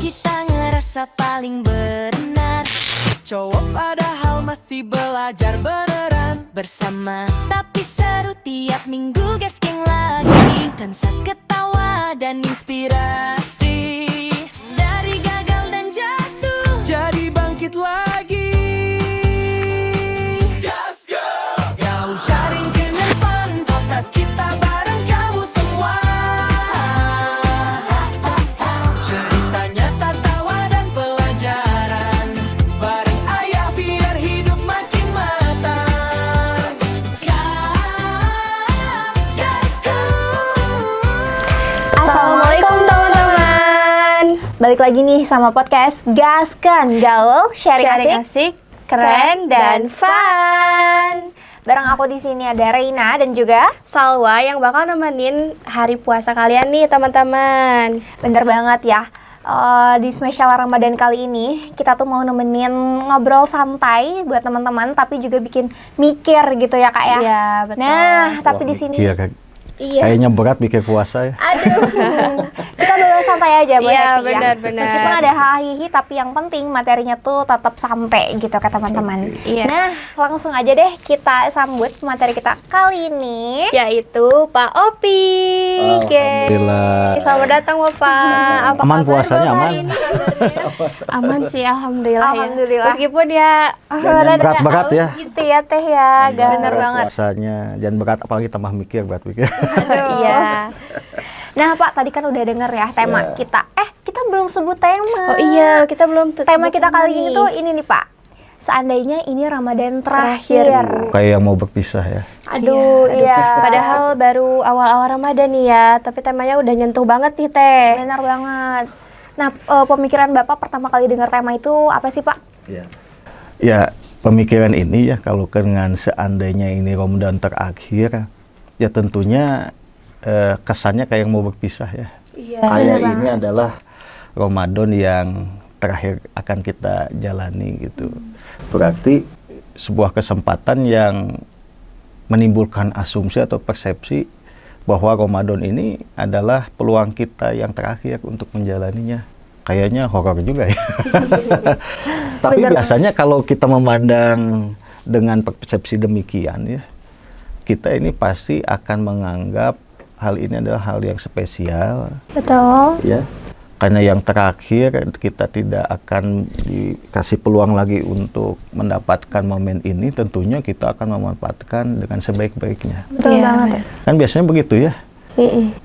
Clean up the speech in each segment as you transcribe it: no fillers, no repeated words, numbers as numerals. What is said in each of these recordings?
kita ngerasa paling benar. Cowok padahal masih belajar beneran. Bersama tapi seru tiap minggu gasking lagi. Konsep ketawa dan inspirasi. Dari gagal dan jatuh Jadi bangkit lagi. Gas girl, kau sharing dengan fun. Podcast kita bareng kamu semua. Cerita nyata, tawa dan pelajaran. Bareng ayah biar hidup makin matang. Gas girl. Assalamualaikum teman-teman. Balik lagi nih sama podcast Gaskan Gaul, sharing asik, keren dan fun. Bareng aku di sini ada Reina dan juga Salwa yang bakal nemenin hari puasa kalian nih teman-teman. bener banget ya. Di spesial Ramadan kali ini kita tuh mau nemenin ngobrol santai buat teman-teman, tapi juga bikin mikir gitu ya kak ya. Iya betul. Nah, tapi di sini Iya. Kayaknya berat bikin puasa ya. aduh, kita bawa santai aja buat Iya, happy ya. benar-benar. Meskipun ada hahihi, tapi yang penting materinya tuh tetap sampai gitu ke teman-teman. Iya. Nah, langsung aja deh kita sambut materi kita kali ini. Yaitu Pak Opi. Alhamdulillah. Selamat datang Bapak. Apa Aman kabar puasanya, Bapak aman? hari ini kabarnya? Aman sih, alhamdulillah, Alhamdulillah. ya. Meskipun ya rada berat-berat aus ya. gitu ya Teh ya. Bener banget. Puasanya jangan berat, apalagi tambah mikir, berat mikir. Iya. Nah, Pak, tadi kan udah denger ya tema kita. Kita belum sebut tema. Oh iya, kita belum Tema kita kali ini nih. tuh ini nih, Pak. Seandainya ini Ramadan terakhir. Kayak yang mau berpisah ya. Aduh, iya. Padahal baru awal-awal Ramadan nih ya, tapi temanya udah nyentuh banget nih Teh. Benar banget. Nah, pemikiran Bapak pertama kali dengar tema itu apa sih, Pak? Ya, pemikiran ini ya, kalau dengan seandainya ini Ramadan terakhir, ya tentunya kesannya kayak yang mau berpisah ya. Iya. Kayak ini adalah Ramadan yang terakhir akan kita jalani gitu. Berarti sebuah kesempatan yang menimbulkan asumsi atau persepsi bahwa Ramadan ini adalah peluang kita yang terakhir untuk menjalaninya. Kayaknya horor juga ya. Tapi biasanya kalau kita memandang dengan persepsi demikian ya, kita ini pasti akan menganggap hal ini adalah hal yang spesial. Betul. Ya, karena yang terakhir kita tidak akan dikasih peluang lagi untuk mendapatkan momen ini, tentunya kita akan memanfaatkan dengan sebaik-baiknya. Betul banget. Kan biasanya begitu ya.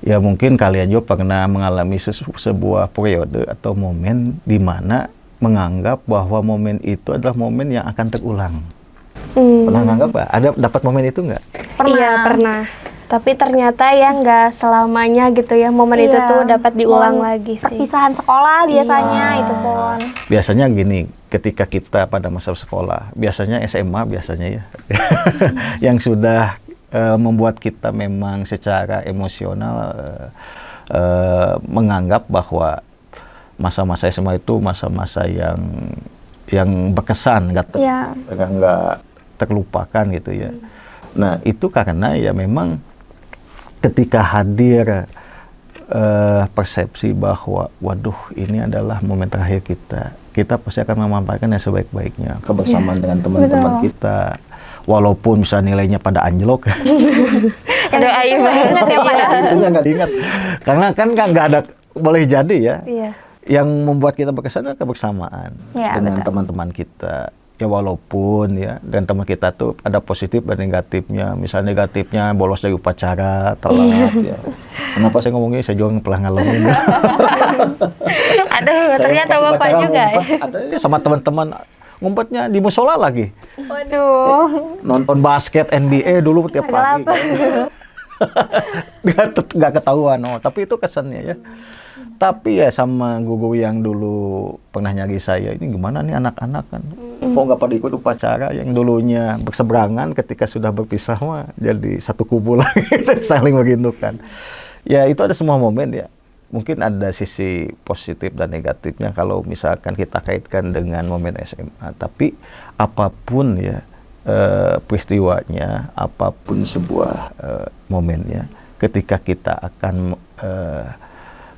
Ya mungkin kalian juga pernah mengalami sebuah periode atau momen di mana menganggap bahwa momen itu adalah momen yang akan terulang. Pernah nganggap Pak? Ada dapat momen itu nggak? Iya pernah. Tapi ternyata ya nggak selamanya gitu ya, momen itu tuh dapat diulang lagi sih. Perpisahan sekolah biasanya itu pun. Biasanya gini, ketika kita pada masa sekolah, biasanya SMA biasanya ya, yang sudah membuat kita memang secara emosional menganggap bahwa masa-masa SMA itu masa-masa yang berkesan, nggak terlupakan gitu ya. Nah itu karena ya memang ketika hadir persepsi bahwa waduh ini adalah momen terakhir kita pasti akan memanfaatkan yang sebaik-baiknya kebersamaan dengan teman-teman kita, walaupun misalnya nilainya pada anjlok. Aduh, ayo banget ya Pak. Itu nggak diingat karena kan nggak ada, boleh jadi ya. Iya. Yang membuat kita berkesan adalah kebersamaan dengan teman-teman kita. Ya walaupun ya, dan teman kita tuh ada positif dan negatifnya. Misalnya negatifnya bolos dari upacara, telat ya. Kenapa saya ngomongnya, saya juga pernah ngalamin. Aduh, ternyata Bapak juga ya. Ada sama teman-teman ngumpetnya di musola lagi. Waduh. Nonton basket NBA dulu tiap pagi. Nggak ketahuan, tapi itu kesannya ya. Tapi ya sama guru yang dulu pernah nyari saya, ini gimana nih anak-anak kan, kok nggak pada ikut upacara, yang dulunya berseberangan ketika sudah berpisah mah jadi satu kubu lagi dan saling merindukan. Ya itu ada semua momen ya, mungkin ada sisi positif dan negatifnya kalau misalkan kita kaitkan dengan momen SMA. Tapi apapun ya peristiwanya, apapun sebuah momennya, ketika kita akan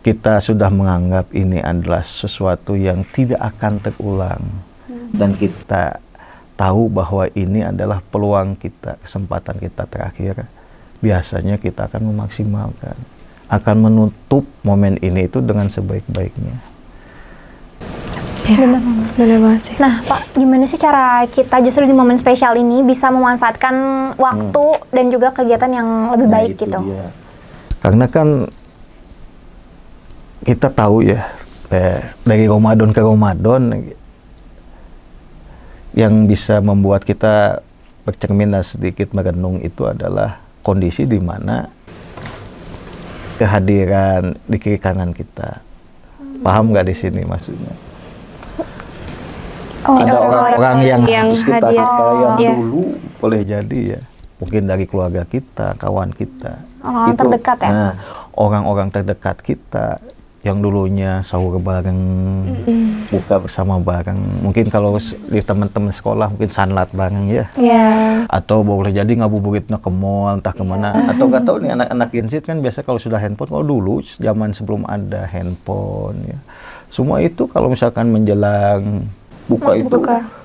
kita sudah menganggap ini adalah sesuatu yang tidak akan terulang. Dan kita tahu bahwa ini adalah peluang kita, kesempatan kita terakhir, biasanya kita akan memaksimalkan, akan menutup momen ini itu dengan sebaik-baiknya. Ya, benar banget sih. Nah, Pak, gimana sih cara kita justru di momen spesial ini bisa memanfaatkan waktu dan juga kegiatan yang lebih baik itu gitu? dia. Karena kan kita tahu ya, dari Ramadan ke Ramadan yang bisa membuat kita bercermin dan sedikit merenung itu adalah kondisi di mana kehadiran di kiri kanan kita. Paham nggak di sini maksudnya? Ada orang-orang yang sekitar hadir. kita yang Iya. dulu boleh jadi ya, mungkin dari keluarga kita, kawan kita. Orang-orang terdekat ya? Nah, orang-orang terdekat kita yang dulunya sahur bareng, buka bersama bareng. Mungkin kalau di teman-teman sekolah mungkin sanlat bareng ya. Iya. Atau boleh jadi ngabuburitnya ke mall, entah kemana. Atau nggak tahu nih anak-anak Gen Z kan biasa kalau sudah handphone, kalau dulu zaman sebelum ada handphone ya. Semua itu kalau misalkan menjelang buka itu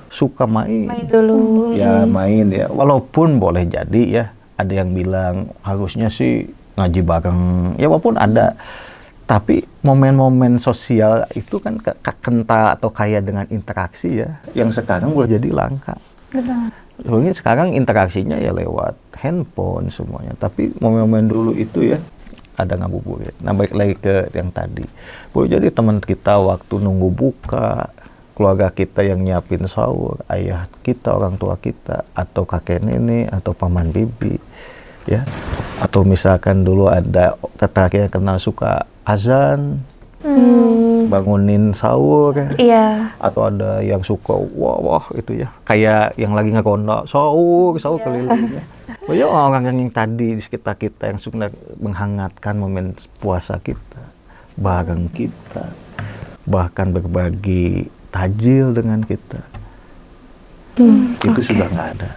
suka main Dulu. ya, main ya. Walaupun boleh jadi ya ada yang bilang harusnya sih ngaji bareng ya, walaupun ada, tapi momen-momen sosial itu kan kental atau kaya dengan interaksi ya, yang sekarang boleh jadi langka. Soalnya sekarang interaksinya ya lewat handphone semuanya, tapi momen-momen dulu itu ya ada ngabuburit. Nah, balik lagi ke yang tadi, boleh jadi teman kita waktu nunggu buka, keluarga kita yang nyiapin sahur, ayah kita, orang tua kita, atau kakek nenek, atau paman bibi, ya. Atau misalkan dulu ada tetangga yang kenal suka azan, bangunin sahur, Iya. atau ada yang suka wah itu ya, kayak yang lagi ngeronda sahur kelilingnya. Oh ya, orang yang tadi di sekitar kita yang suka menghangatkan momen puasa kita, bareng kita, bahkan berbagi tajil dengan kita, itu sudah nggak ada.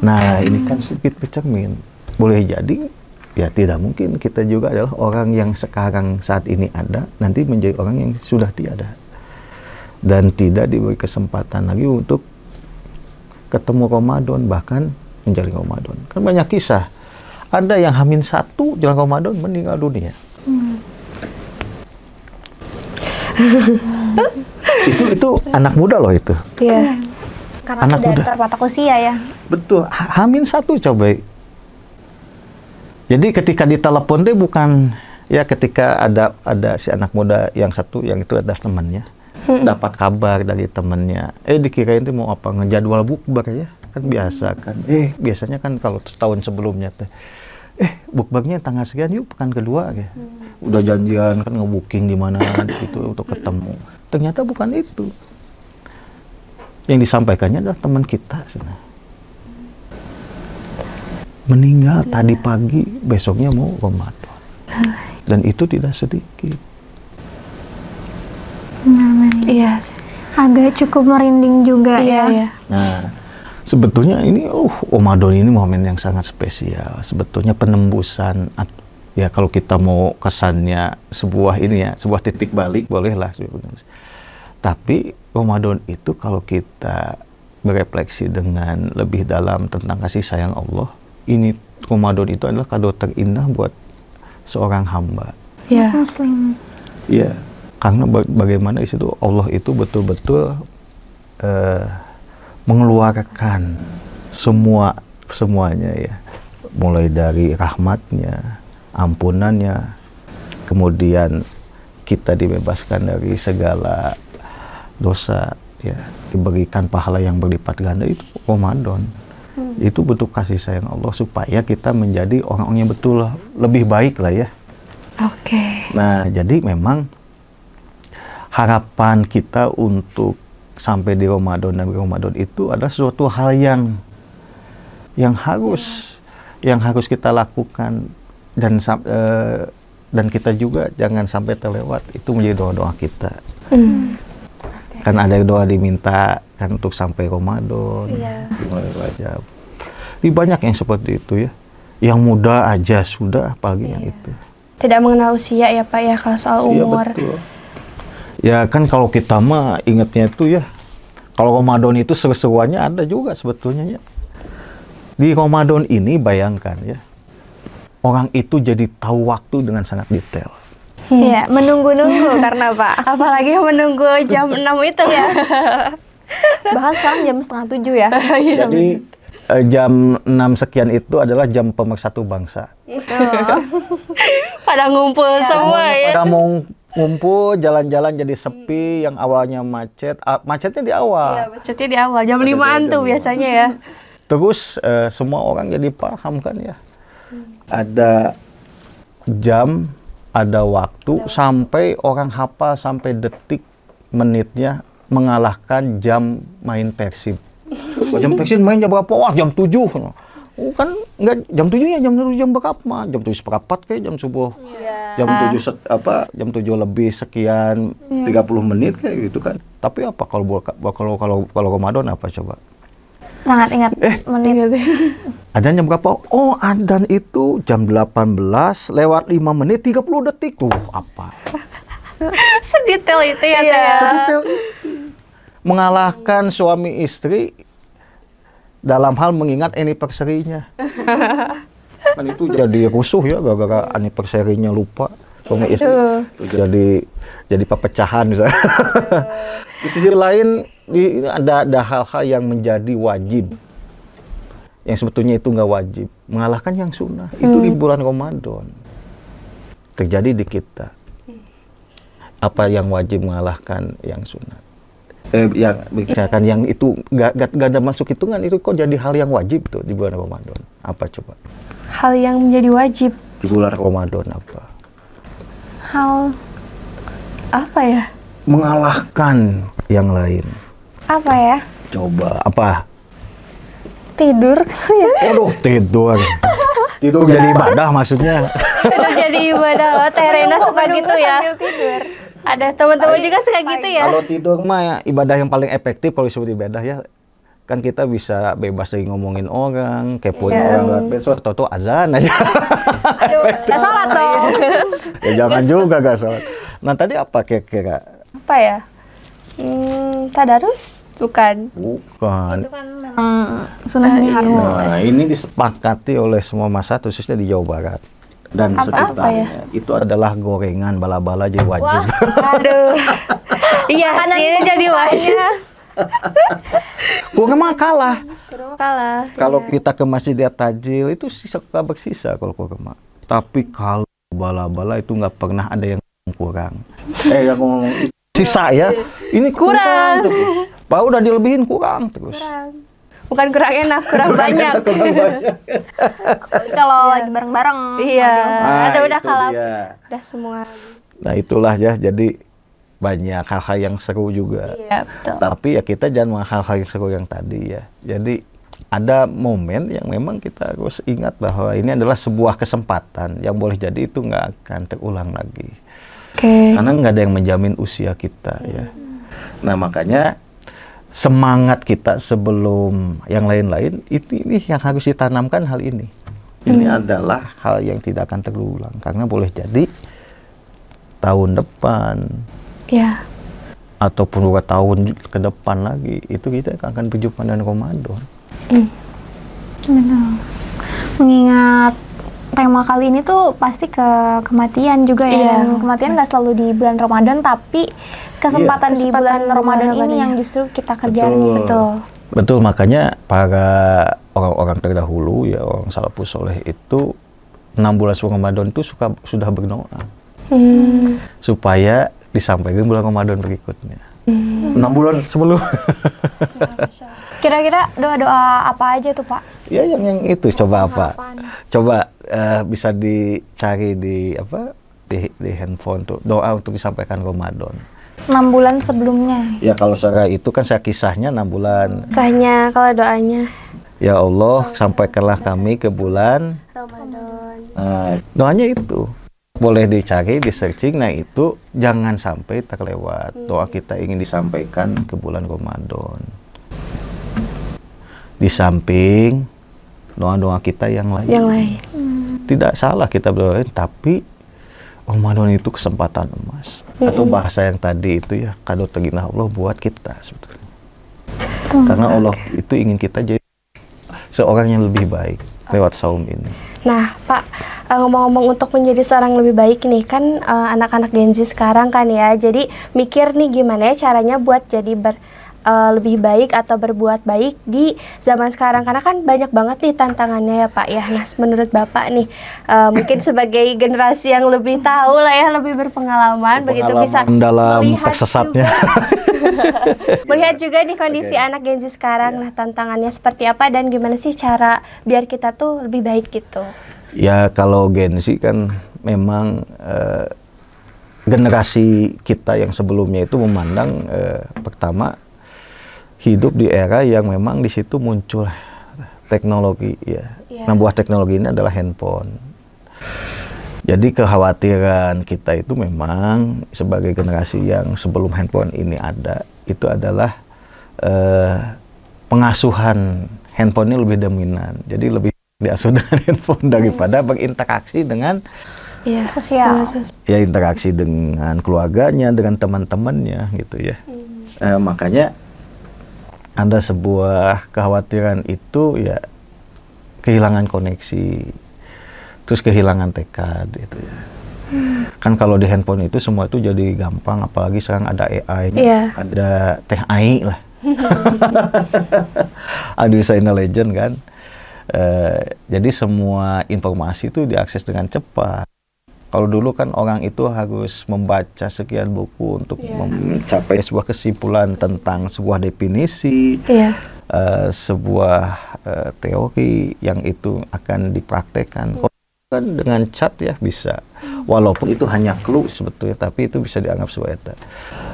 Nah, ini kan sedikit bercermin, boleh jadi ya tidak mungkin kita juga adalah orang yang sekarang saat ini ada nanti menjadi orang yang sudah tiada dan tidak diberi kesempatan lagi untuk ketemu Ramadan, bahkan menjalani Ramadan. Kan banyak kisah, ada yang H-1 jelang Ramadan meninggal dunia. itu anak muda loh itu. Iya. Karena Anak sudah muda. terpatok usia ya. Betul, H-1 coba. Jadi ketika ditelepon deh bukan ya, ketika ada si anak muda yang satu yang itu ada temannya, dapat kabar dari temannya, dikirain tuh mau apa, ngejadwal bukber ya, kan biasa kan. Biasanya kan kalau setahun sebelumnya teh, bukbernya tanggal sekian yuk pekan kedua ya. Udah janjian kan ngebooking di mana gitu untuk ketemu. Ternyata bukan itu. Yang disampaikannya adalah teman kita sebenarnya. Meninggal tadi pagi, besoknya mau Ramadan. Dan itu tidak sedikit. Iya. Agak cukup merinding juga ya. Iya. Nah, sebetulnya ini Ramadan ini momen yang sangat spesial. Sebetulnya penembusan, ya kalau kita mau kesannya sebuah ini ya, sebuah titik balik bolehlah. Tapi Ramadan itu kalau kita berefleksi dengan lebih dalam tentang kasih sayang Allah, ini Ramadan itu adalah kado terindah buat seorang hamba. Iya. Muslim. Iya, karena bagaimana di situ Allah itu betul-betul mengeluarkan semuanya ya, mulai dari rahmatnya, ampunannya, kemudian kita dibebaskan dari segala dosa ya, diberikan pahala yang berlipat ganda. Itu Ramadan. Itu bentuk kasih sayang Allah supaya kita menjadi orang-orang yang betul lebih baik lah ya. Oke. Nah, jadi memang harapan kita untuk sampai di Ramadan dan Ramadan itu adalah suatu hal yang harus kita lakukan, dan kita juga jangan sampai terlewat. Itu menjadi doa-doa kita. Kan ada doa diminta kan untuk sampai Ramadan, di mulai Rajab. Banyak yang seperti itu ya. Yang muda aja sudah, apalagi yang itu. Tidak mengenal usia ya Pak ya kalau soal umur. Iya betul. Ya kan kalau kita mah ingatnya itu ya, kalau Ramadan itu seru-seruannya ada juga sebetulnya ya. Di Ramadan ini bayangkan ya, orang itu jadi tahu waktu dengan sangat detail. Iya, menunggu-nunggu karena Pak. Apalagi menunggu jam 6 itu ya. Bahkan sekarang jam setengah 7 ya. Jadi jam 6 sekian itu adalah jam pemersatu bangsa. Pada ngumpul semua ya. Pada mau ngumpul, jalan-jalan jadi sepi, yang awalnya macet, macetnya di awal. Iya, macetnya di awal jam 5-an tuh biasanya ya. Terus semua orang jadi paham kan ya. Ada jam, ada waktu, sampai orang hafal sampai detik, menitnya mengalahkan jam main Persib. Jam Persib main jam berapa? Wah, jam 7. Oh, kan enggak jam 7-nya jam berapa? Jam 7 seperempat kayak jam subuh. Jam 7 lebih sekian 30 menit kayak gitu kan. Tapi apa kalau Ramadan apa coba? Sangat ingat menit. Adzan jam berapa? Oh, adzan itu jam 18 lewat 5 menit 30 detik tuh. Apa? Sedetail itu ya. Sedetail itu. Mengalahkan suami istri dalam hal mengingat anniversary-nya. Kan itu jadi rusuh ya gara-gara anniversary-nya lupa. Suami istri jadi perpecahan misalnya. Di sisi lain ada hal-hal yang menjadi wajib. Yang sebetulnya itu nggak wajib. Mengalahkan yang sunnah. Itu di bulan Ramadan. Terjadi di kita. Apa yang wajib mengalahkan yang sunnah? Misalkan yang itu nggak ada masuk hitungan, itu kok jadi hal yang wajib tuh di bulan Ramadan. Apa coba? Hal yang menjadi wajib Di bulan Ramadan apa? hal apa ya? Mengalahkan yang lain. Apa ya? Coba apa? Tidur. Waduh, tidur. Tidur jadi ibadah maksudnya. Itu jadi ibadah. Teh Rena suka gitu ya. Sambil tidur. Ada teman-teman juga suka gitu ya. Kalau tidur mah ya, ibadah yang paling efektif kalau disebut ibadah ya. Kan kita bisa bebas dari ngomongin orang, kepoin orang lewat medsos, atau azan aja. Aduh, nggak sholat dong. Ya jangan juga gak sholat. Nah tadi apa kira-kira? Apa ya? Tadarus? Bukan. Bukan. Sunnahnya harus. Nah ini disepakati oleh semua masyarakat khususnya di Jawa Barat. Dan sekitarnya. Itu adalah gorengan bala-bala jadi wajib. Aduh. Iya, ini jadi wajib. Kurang mah kalah. Kalah. Kalau kita ke masjid lihat tajil itu suka bersisa kalau kurma. Tapi kalau bala-bala itu nggak pernah ada yang kurang. Yang ngomong sisa ya. Ini kurang terus. Pak udah dilebihin kurang terus. Bukan kurang enak, kurang banyak. Kalau lagi bareng-bareng. Iya. Ada udah itu kalah. dia. Udah semua. Nah itulah ya, jadi banyak hal-hal yang seru juga. Iya, betul. Tapi ya kita jangan hal-hal yang seru yang tadi ya. Jadi ada momen yang memang kita harus ingat bahwa ini adalah sebuah kesempatan yang boleh jadi itu nggak akan terulang lagi. Karena nggak ada yang menjamin usia kita ya. Nah makanya semangat kita sebelum yang lain-lain ini yang harus ditanamkan hal ini. Ini adalah hal yang tidak akan terulang karena boleh jadi tahun depan Ya. ataupun 2 tahun ke depan lagi itu kita akan berjumpa dengan Ramadan. Benar. Mengingat tema kali ini tuh pasti ke kematian juga ya. Iya. Dan kematian nggak selalu di bulan Ramadan, tapi kesempatan di bulan Ramadan ini yang justru kita kerjain. Betul, makanya para orang-orang terdahulu ya, orang salafus soleh itu 6 bulan sebelum Ramadan itu sudah berdoa supaya disampaikan bulan Ramadan berikutnya. 6 bulan sebelum. Kira-kira doa-doa apa aja tuh Pak? Ya yang itu coba apa? Coba bisa dicari di handphone tuh doa untuk disampaikan Ramadan. 6 bulan sebelumnya. Ya kalau secara itu kan saya kisahnya 6 bulan. Kisahnya kalau doanya Ya Allah, sampaikanlah kami ke bulan Ramadan. Doanya itu boleh dicari, di searching. Nah itu jangan sampai terlewat. Doa kita ingin disampaikan ke bulan Ramadan. Di samping doa-doa kita yang lain. Yang lain. Tidak salah kita berdoa, tapi Ramadan itu kesempatan emas. Atau bahasa yang tadi itu ya, kado terindah Allah buat kita sebetulnya. Karena Allah itu ingin kita jadi seorang yang lebih baik lewat saum ini. Nah, Pak, ngomong-ngomong untuk menjadi seorang lebih baik nih, kan anak-anak Gen Z sekarang kan ya, jadi mikir nih gimana ya caranya buat jadi lebih baik atau berbuat baik di zaman sekarang, karena kan banyak banget nih tantangannya ya Pak ya. Nah, menurut Bapak nih, mungkin sebagai generasi yang lebih tahu lah ya, lebih berpengalaman begitu bisa dalam melihat tersesatnya. melihat juga nih kondisi anak Gen Z sekarang. Nah, tantangannya seperti apa dan gimana sih cara biar kita tuh lebih baik gitu? Ya kalau Gen Z kan memang generasi kita yang sebelumnya itu memandang pertama hidup di era yang memang di situ muncul teknologi ya. Nah, buah teknologi ini adalah handphone. Jadi kekhawatiran kita itu memang sebagai generasi yang sebelum handphone ini ada, itu adalah pengasuhan handphone ini lebih dominan. Jadi lebih diasuh dengan handphone daripada berinteraksi dengan Sosial. ya, interaksi dengan keluarganya, dengan teman-temannya gitu ya. Makanya ada sebuah kekhawatiran itu ya, kehilangan koneksi, terus kehilangan tekad gitu ya. Kan kalau di handphone itu semua itu jadi gampang, apalagi sekarang ada AI, ada teh AI lah. Artificial intelligence kan. Jadi semua informasi itu diakses dengan cepat. Kalau dulu kan orang itu harus membaca sekian buku untuk mencapai sebuah kesimpulan tentang sebuah definisi, sebuah teori yang itu akan dipraktekkan. Kan dengan chat ya bisa, walaupun itu hanya clue sebetulnya, tapi itu bisa dianggap sebagai data.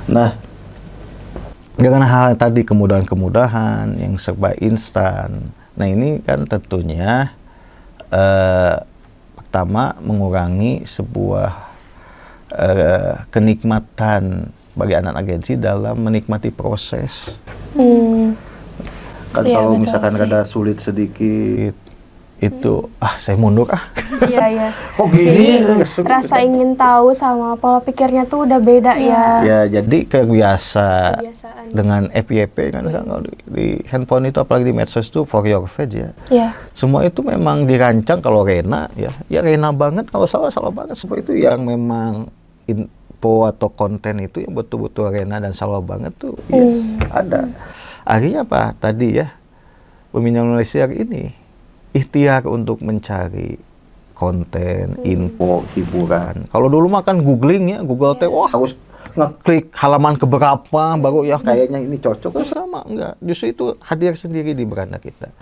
Nah, dengan hal tadi kemudahan-kemudahan yang serba instan, nah ini kan tentunya pertama mengurangi sebuah kenikmatan bagi anak agensi dalam menikmati proses. Kan kalau misalkan ada sulit sedikit itu saya mundur Iya. kok gini Rasa ingin tahu sama pola pikirnya tuh udah beda ya. ya, jadi kebiasaan Kebiasaan. dengan FYP kan kalau di handphone itu, apalagi di medsos itu for your page ya. Semua itu memang dirancang. Kalau Rena ya Rena banget, kalau salah banget. Semua itu yang memang info atau konten itu yang betul-betul Rena dan salah banget tuh ada. Akhirnya apa tadi ya, peminimalisir ini ikhtiar untuk mencari konten, info, hiburan. Kalau dulu mah kan googling ya, Google teh harus ngeklik halaman keberapa baru ya kayaknya ini cocok. Kan selama enggak, justru itu hadir sendiri di beranda kita.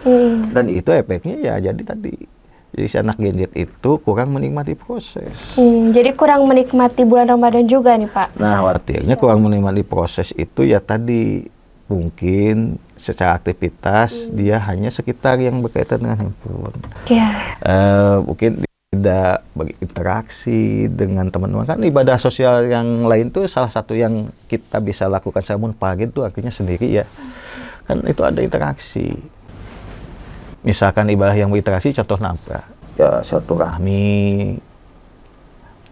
Dan itu efeknya ya jadi tadi, jadi si anak Gen Z itu kurang menikmati proses. Jadi kurang menikmati bulan Ramadan juga nih Pak. Nah, khawatirnya kurang menikmati proses itu ya tadi, mungkin secara aktivitas dia hanya sekitar yang berkaitan dengan handphone. Mungkin tidak berinteraksi dengan teman-teman. Kan ibadah sosial yang lain tuh salah satu yang kita bisa lakukan samun pagi itu artinya sendiri ya. Kan itu ada interaksi. Misalkan ibadah yang berinteraksi contohnya apa? Ya silaturahmi,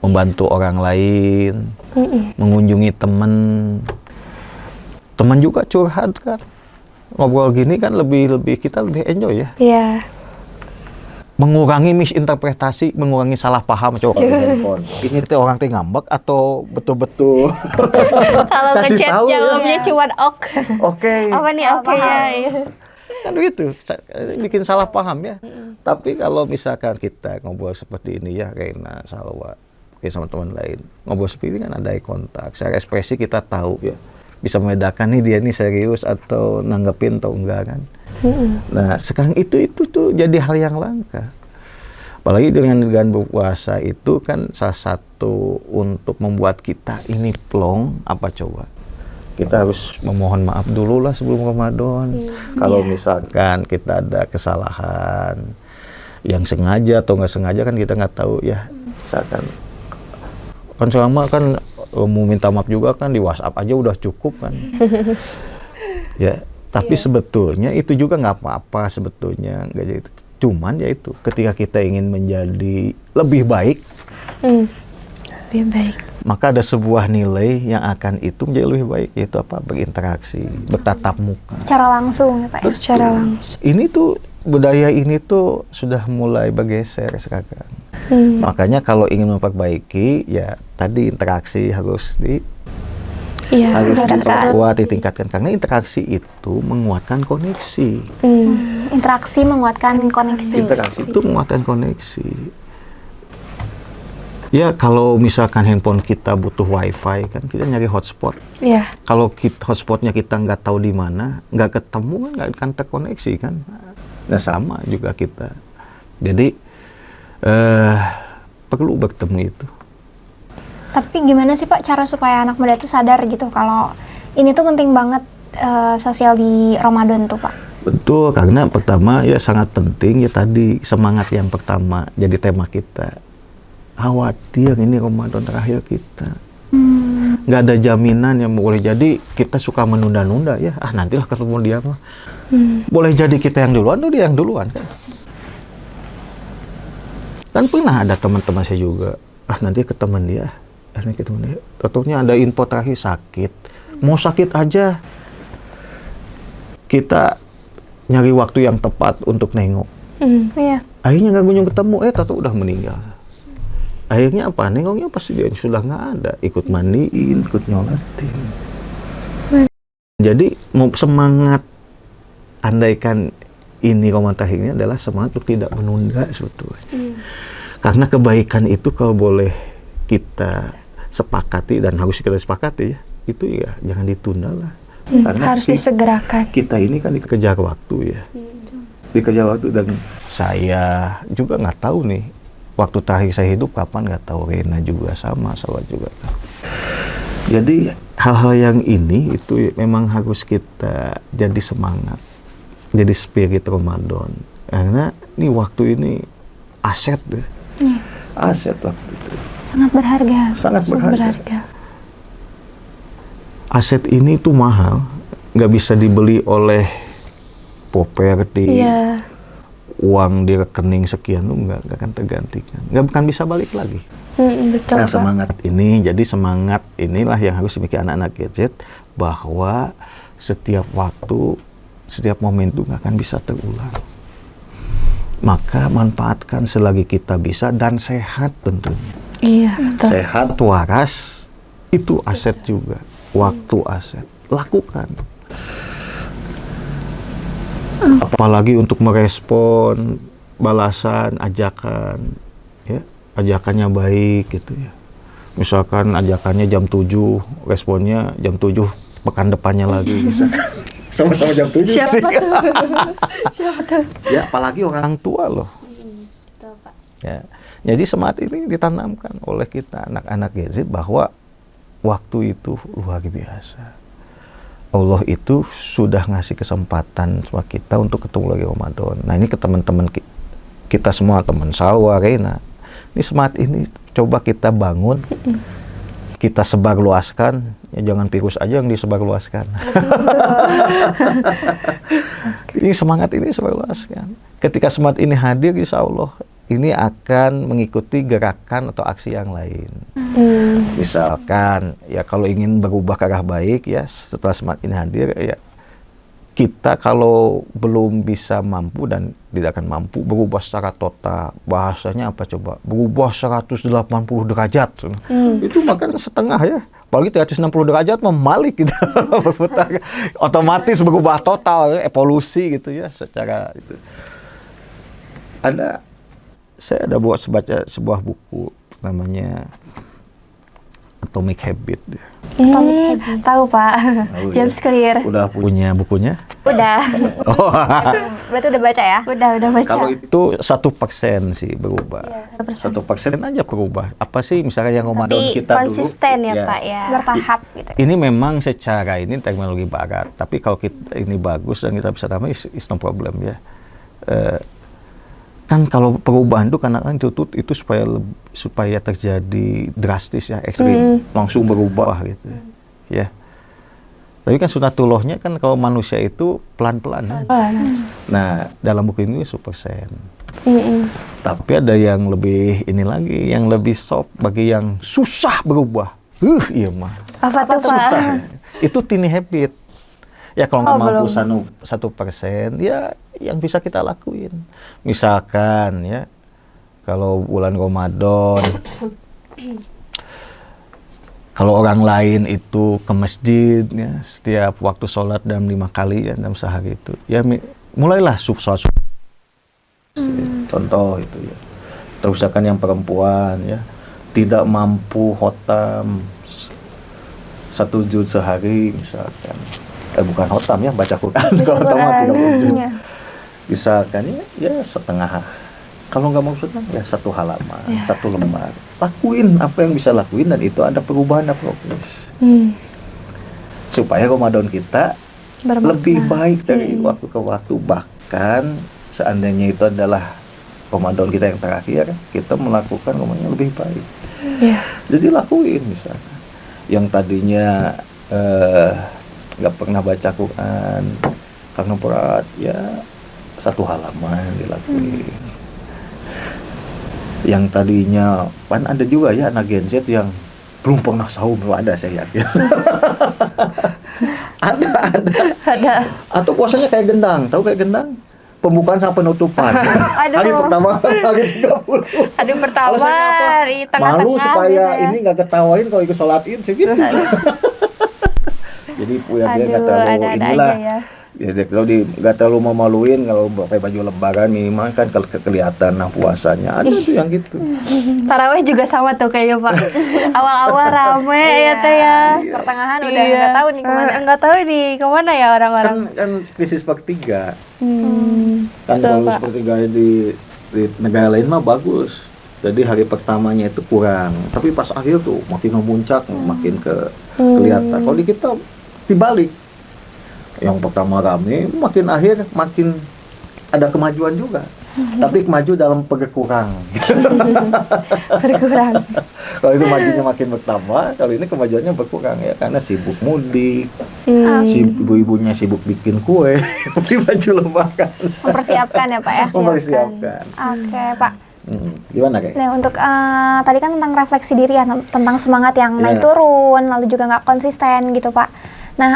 membantu orang lain, mengunjungi teman juga curhat kan. Ngobrol gini kan kita lebih enjoy ya. Iya. Mengurangi misinterpretasi, mengurangi salah paham coba di handphone. Ini teh orang teh ngambek atau betul-betul Kalau ngechat jawabnya cuma Oke. Apa nih oke ya. Kan begitu, bikin salah paham ya. Tapi kalau misalkan kita ngobrol seperti ini ya, Rena, Salwa, sama teman lain, ngobrol seperti ini kan ada eye kontak, secara ekspresi kita tahu ya, bisa membedakan nih dia nih serius atau nanggepin atau enggak kan. Nah sekarang itu tuh jadi hal yang langka. Apalagi dengan berpuasa itu kan salah satu untuk membuat kita ini plong, apa coba? Kita harus memohon maaf dulu lah sebelum Ramadan. Kalau misalkan kita ada kesalahan yang sengaja atau nggak sengaja kan kita nggak tahu ya. Misalkan kan selama kan mau minta maaf juga kan di WhatsApp aja udah cukup kan. Ya, tapi sebetulnya itu juga nggak apa-apa sebetulnya, nggak jadi. Cuman ya itu ketika kita ingin menjadi lebih baik, Lebih baik. Maka ada sebuah nilai yang akan itu menjadi lebih baik, yaitu apa? Berinteraksi, bertatap muka. Secara langsung ya Pak ya? Secara langsung. Ini tuh budaya ini tuh sudah mulai bergeser sekarang. Makanya kalau ingin memperbaiki, ya tadi interaksi harus Iya, harus interaksi. diperkuat, ditingkatkan, karena interaksi itu menguatkan koneksi. Interaksi menguatkan koneksi. Interaksi itu menguatkan koneksi. Ya kalau misalkan handphone kita butuh wifi kan kita nyari hotspot. Iya. Kalau hotspotnya kita nggak tahu di mana, nggak ketemu kan nggak akan terkoneksi kan. Nah sama juga kita. Jadi perlu bertemu itu. Tapi gimana sih Pak cara supaya anak muda itu sadar gitu kalau ini tuh penting banget sosial di Ramadan tuh Pak? Betul, karena pertama ya sangat penting ya tadi semangat yang pertama jadi tema kita. Khawatir ini Ramadan terakhir kita. Nggak ada jaminan yang boleh jadi kita suka menunda-nunda ya. Nantilah ketemu dia mah. Boleh jadi kita yang duluan atau dia yang duluan kan. Dan pernah ada teman-teman saya juga. Nanti ketemu dia. Nanti ketemu dia. Tentunya ada info terakhir sakit. Mau sakit aja. Kita nyari waktu yang tepat untuk nengok. Iya. Akhirnya nggak kunjung ketemu. Tahu udah meninggal. Akhirnya apa? Nengoknya pasti dia sudah nggak ada. Ikut mandiin, ikut nyolatin. Jadi mau semangat, andaikan ini komentar ini adalah semangat untuk tidak menunda sebetulnya. Karena kebaikan itu kalau boleh kita sepakati dan harus kita sepakati ya, itu ya jangan ditunda lah. Karena Harus disegerakan. kita ini kan dikejar waktu ya. Dikejar waktu dan saya juga nggak tahu nih. Waktu terakhir saya hidup kapan nggak tahu, Rena juga sama juga. Jadi hal-hal yang ini itu memang harus kita jadi semangat, jadi spirit Ramadan. Karena ini waktu ini aset deh, aset waktu itu. Sangat berharga. Sangat berharga. Berharga. Aset ini tuh mahal, nggak bisa dibeli oleh properti. Iya. Uang di rekening sekian tuh nggak akan tergantikan, nggak bisa balik lagi. Betul, Nah, Pak. semangat ini, jadi semangat inilah yang harus dimiliki anak-anak gadget, bahwa setiap waktu, setiap momentum nggak akan bisa terulang. Maka manfaatkan selagi kita bisa dan sehat tentunya. Iya, betul. Sehat, waras, itu aset juga. Waktu aset, lakukan. Apalagi untuk merespon balasan, ajakan, ya, ajakannya baik gitu ya. Misalkan ajakannya jam 7, responnya jam 7 pekan depannya lagi. Sama-sama jam 7 Siapa sih. tuh? Siapa tuh? Ya, apalagi orang tua loh. Ya. Jadi semangat ini ditanamkan oleh kita anak-anak gadget bahwa waktu itu luar biasa. Allah itu sudah ngasih kesempatan sama kita untuk ketemu lagi Ramadan. Nah ini ke teman-teman kita semua, teman Salwa, Rena. Ini semangat ini coba kita bangun, kita sebarluaskan. Ya jangan virus aja yang disebarluaskan. Ini semangat ini sebarluaskan. Ketika semangat ini hadir, insya Allah ini akan mengikuti gerakan atau aksi yang lain. Misalkan ya kalau ingin berubah ke arah baik ya setelah semangat ini hadir ya kita kalau belum bisa mampu dan tidak akan mampu berubah secara total, bahasanya apa coba, berubah 180 derajat. Itu makan setengah ya. Apalagi 360 derajat membalik gitu. Berputar. Otomatis berubah total, evolusi gitu ya secara itu. Saya ada baca sebuah buku namanya Atomic Habit. Tahu Pak. James Clear. Udah punya bukunya? Udah. Oh, Berarti udah baca ya? Udah baca. kalau itu 1% sih berubah. 1% aja berubah. Apa sih misalnya yang Ramadan Tapi kita konsisten dulu? ya, Pak ya. Bertahap gitu. Ini memang secara ini teknologi barat, tapi kalau kita ini bagus dan kita bisa tambah is no problem ya. Kan kalau perubahan itu kadang-kadang dituntut itu supaya terjadi drastis ya, ekstrim, langsung berubah gitu ya. Tapi kan sunatullahnya kan kalau manusia itu pelan-pelan. Nah, dalam buku ini 1%. Tapi ada yang lebih ini lagi, yang lebih soft bagi yang susah berubah. Iya mah. Apa tuh Pak? Susah. Itu tiny habit. Ya kalau nggak mampu belum. 1%, ya yang bisa kita lakuin. Misalkan ya, kalau bulan Ramadan, kalau orang lain itu ke masjid ya, setiap waktu sholat dalam 5 kali ya dalam sehari itu, ya mulailah sholat. Contoh itu ya. Terus misalkan yang perempuan ya, tidak mampu khotam 1 juz sehari misalkan. Bukan khotam ya, baca Quran. Kalau khotam mah 30 juz. Misalkan ya setengah. Kalau nggak mau setengah ya 1 halaman, 1 lembar. Lakuin apa yang bisa lakuin dan itu ada perubahan, ada progres. Supaya Ramadan kita lebih baik dari waktu ke waktu. Bahkan seandainya itu adalah Ramadan kita yang terakhir, kita melakukan Ramadan lebih baik. Jadi lakuin misalnya. Yang tadinya nggak pernah baca Quran karena berat, ya 1 halaman dilakuin. Yang tadinya kan ada juga ya anak Gen Z yang belum pernah sahur, ada saya yakin. ada. Atau puasanya kayak gendang, tahu kayak gendang? Pembukaan sama penutupan. Hari pertama sampai hari 30. Hari pertama Alasannya apa? di tengah-tengah Malu supaya gitu ya. ini nggak ketawain kalau ikut sholat id gitu. Jadi punya dia nggak terlalu inilah. Ya. Ya, kalau nggak terlalu memaluin kalau pakai baju lebaran minimal kan kalau kelihatan puasanya ada tuh yang gitu. Taraweh juga sama tuh kayaknya Pak. Awal-awal rame ya teh ya. Pertengahan udah nggak tahu nih kemana. Nggak tahu nih kemana ya orang-orang. Kan krisis sepertiga. Kan Betul, kalau Pak. sepertiga di negara lain mah bagus. Jadi hari pertamanya itu kurang, tapi pas akhir tuh makin memuncak, makin kelihatan. Kalau di kita dibalik. Yang pertama rame, makin akhir makin ada kemajuan juga. Tapi maju dalam berkurang. Berkurang. Kalau itu majunya makin bertambah, kalau ini kemajuannya berkurang ya karena sibuk mudik, si ibu-ibunya sibuk bikin kue, beli baju lebaran. Mempersiapkan ya Pak ya. Mempersiapkan. Oke Pak. Gimana kayak? Nah untuk tadi kan tentang refleksi diri ya, tentang semangat yang naik Iya. turun, lalu juga nggak konsisten gitu Pak. Nah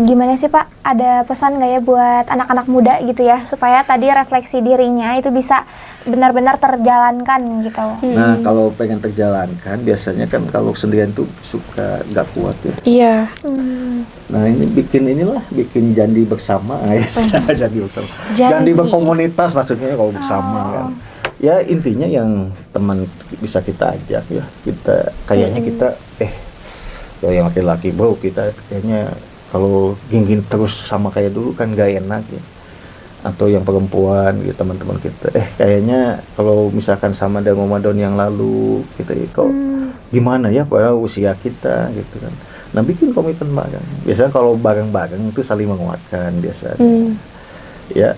gimana sih Pak, ada pesan nggak ya buat anak-anak muda gitu ya, supaya tadi refleksi dirinya itu bisa benar-benar terjalankan gitu. Nah kalau pengen terjalankan, biasanya kan kalau sendirian tuh suka nggak kuat ya. Iya. Nah ini bikin jandi bersama, jandi bersama. Jandi berkomunitas maksudnya kalau bersama kan. Ya intinya yang teman bisa kita ajak ya, kita kayaknya kita kalau yang laki-laki bau kita kayaknya kalau gini terus sama kayak dulu kan gak enak ya. Atau yang perempuan gitu teman-teman kita kayaknya kalau misalkan sama dengan Ramadan yang lalu kita kok gimana ya pada usia kita gitu kan. Nah bikin komitmen bareng. Biasanya kalau bareng-bareng itu saling menguatkan biasanya. Ya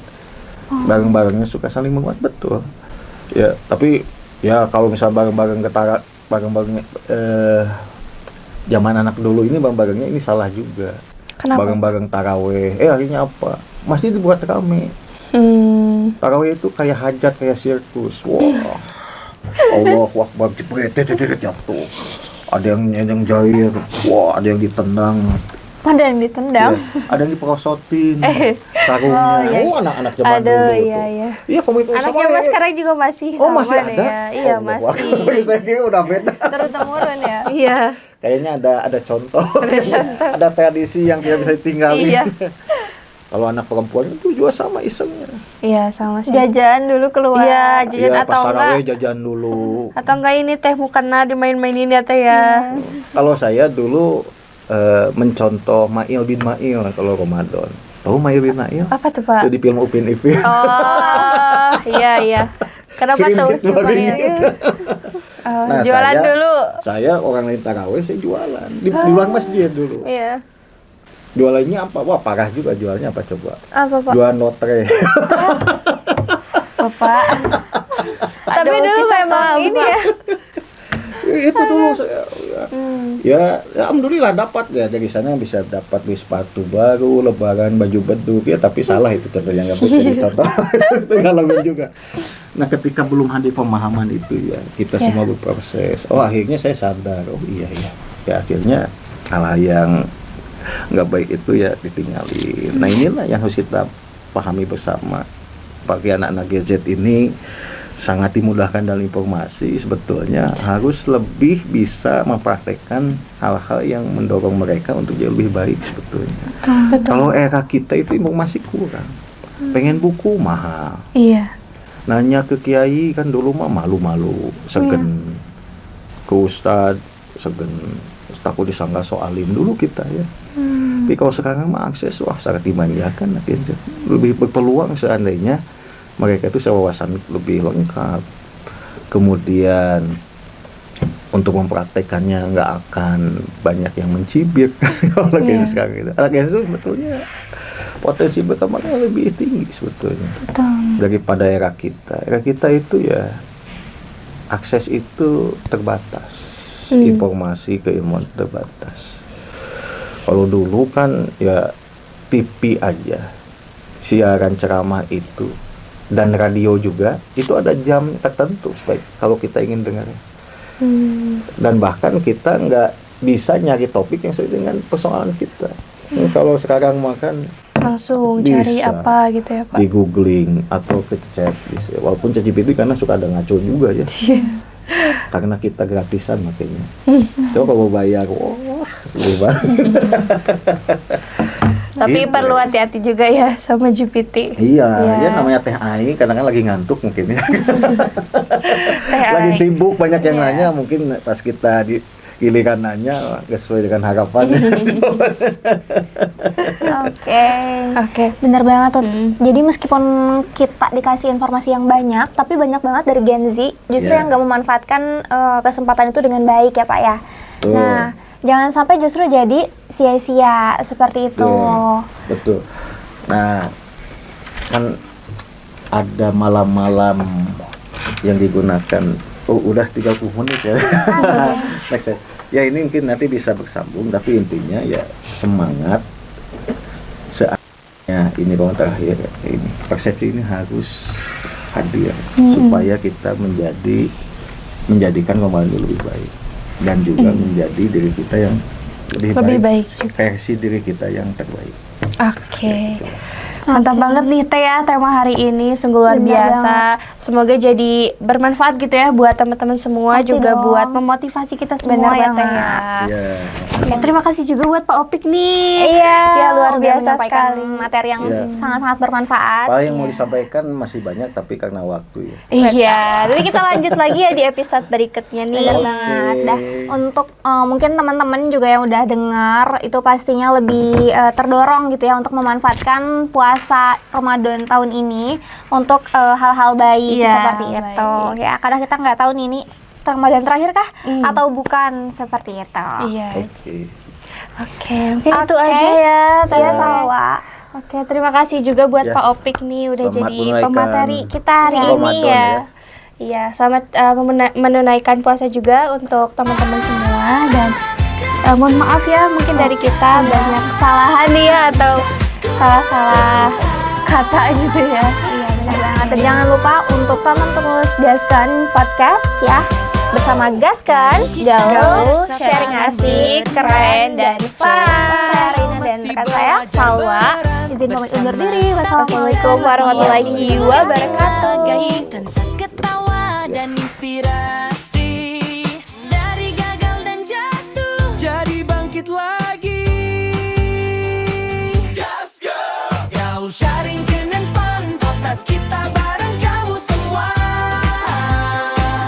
bareng-barengnya suka saling menguat betul. Ya tapi ya kalau misal bareng-bareng bareng-bareng zaman anak dulu ini bareng-barengnya ini salah juga. Kenapa? Bareng-bareng taraweh. Harinya apa? Masjid dibuat rame. Taraweh itu kayak hajat, kayak sirkus. Wah. Allahu Akbar, jebret jatuh. Ada yang jair. Wah, ada yang ditendang. Ada yang ditendang. Ya, ada yang diperosotin. Sarungnya. Anak-anak zaman dulu. Aduh, tuh. iya. Iya, komitmen Anak sama zaman ya. sekarang juga masih Oh, sama masih ada? ya. Iya, Oh, masih. Saya kira udah beda. Terus temurun ya. Iya. Kayaknya ada contoh. Ada tradisi yang tidak bisa ditinggalin. Iya. Kalau anak perempuan itu juga sama isengnya. Iya, sama sih. Jajan dulu keluar. Iya, jajan Iya, pas atau taraweh enggak? jajan dulu. Atau enggak ini teh mukena dimain-mainin ya teh ya. Kalau saya dulu mencontoh Mail bin Mail kalau Ramadan. Tahu Mail bin Mail? Apa tuh, Pak? Itu di film Upin Ipin. Oh, iya. Kenapa Sering tuh? gitu lagi gitu. Nah, Jualan dulu. Saya orang lain taraweh, saya jualan di luar masjid dulu. Iya. Jualannya apa? Wah, parah juga jualnya apa coba? Apa Pak? Jualan lotre. Bapak. Tapi dulu memang ini ya. Itu dulu saya ya. Ya, alhamdulillah dapat ya dari sana, bisa dapat beli sepatu baru, lebaran, baju beduk ya, tapi salah itu contohnya, nggak bisa dicontoh. Itu ngalamin juga. Nah, ketika belum hadir pemahaman itu ya, kita semua berproses. Oh, akhirnya saya sadar, oh iya ya. Ya akhirnya hal yang nggak baik itu ya ditinggalin. Nah, inilah yang harus kita pahami bersama. Bagi anak-anak gadget ini sangat dimudahkan dalam informasi, sebetulnya harus lebih bisa mempraktekkan hal-hal yang mendorong mereka untuk jauh lebih baik sebetulnya. Kalau era kita itu informasi kurang, pengen buku mahal, Iya. nanya ke kiai kan dulu mah malu-malu, segen, ke ustad segen, takut disangka soalim dulu kita ya. Tapi kalau sekarang mah akses wah sangat dimanjakan, akhirnya lebih berpeluang seandainya mereka itu wawasan lebih lengkap. Kemudian untuk mempraktekannya nggak akan banyak yang mencibir. Kalau sekarang itu, anak itu sebetulnya potensi berkembangnya lebih tinggi sebetulnya daripada era kita. Era kita itu ya akses itu terbatas, informasi keilmuan terbatas. Kalau dulu kan ya TV aja, siaran ceramah itu, dan radio juga itu ada jam tertentu supaya kalau kita ingin dengar. Dan bahkan kita nggak bisa nyari topik yang sesuai dengan persoalan kita. Kalau sekarang makan Langsung bisa cari apa gitu ya Pak? di googling atau ke chat bisa. Walaupun ChatGPT karena suka ada ngaco juga ya. Karena kita gratisan makanya. Coba kalau bayar, wah lebih banget. Tapi Gitu. perlu hati-hati juga ya sama GPT. Iya, ya namanya teh aing kadang-kadang lagi ngantuk mungkin ya. Lagi sibuk banyak yang nanya, mungkin pas kita di giliran nanya nggak sesuai dengan harapan. Oke. Bener banget tuh. Jadi meskipun kita dikasih informasi yang banyak, tapi banyak banget dari Gen Z justru yang nggak memanfaatkan kesempatan itu dengan baik ya Pak ya. Nah, jangan sampai justru jadi sia-sia seperti itu. Betul. Nah, kan ada malam-malam yang digunakan. Oh, udah 30 menit ya. Next. Ya ini mungkin nanti bisa bersambung, tapi intinya ya semangat. Seandainya ini bang terakhir ini persepsi ini harus hadir supaya kita menjadikan Ramadan lebih baik dan juga menjadi diri kita yang lebih baik juga. versi diri kita yang terbaik. Oke. Mantap banget nih Teh ya, tema hari ini sungguh luar biasa. Semoga jadi bermanfaat gitu ya buat teman-teman semua. Pasti juga dong. buat memotivasi kita semua ya Teh ya. Iya. Oke, terima kasih juga buat Pak Opik nih. Iya, Ya, luar udah biasa menyampaikan sekali. materi yang Iya. sangat-sangat bermanfaat. Paling yang mau disampaikan masih banyak tapi karena waktu ya. Iya, nanti kita lanjut lagi ya di episode berikutnya nih. Bener banget. Dah, untuk mungkin teman-teman juga yang udah dengar itu pastinya lebih terdorong gitu ya untuk memanfaatkan puasa Ramadan tahun ini untuk hal-hal baik Iya, seperti itu. Ya, karena kita nggak tahu nih ini Ramadan terakhir kah atau bukan seperti itu. Iya. Oke. Oke, mungkin itu aja ya. Teh Iya, Salwa. Oke, terima kasih juga buat Yes. Pak Opik nih udah Selamat jadi menunaikan pemateri kita hari ini Ramadan ya. ya. Iya, selamat menunaikan puasa juga untuk teman-teman semua dan mohon maaf ya mungkin dari kita banyak kesalahan nih ya atau salah-salah kata gitu ya. Iya, benar banget. Dan jangan lupa untuk tonton terus Gaskan Podcast ya. Bersama Gaskan, gaul, sharing asik, keren, dan fun. Saya Rina dan rekan saya, Salwa. Izin pamit undur diri. Wassalamualaikum warahmatullahi wabarakatuh. Dan ketawa dan inspirasi dari gagal dan jatuh. Jadi bangkit lagi. Gas, gaul sharing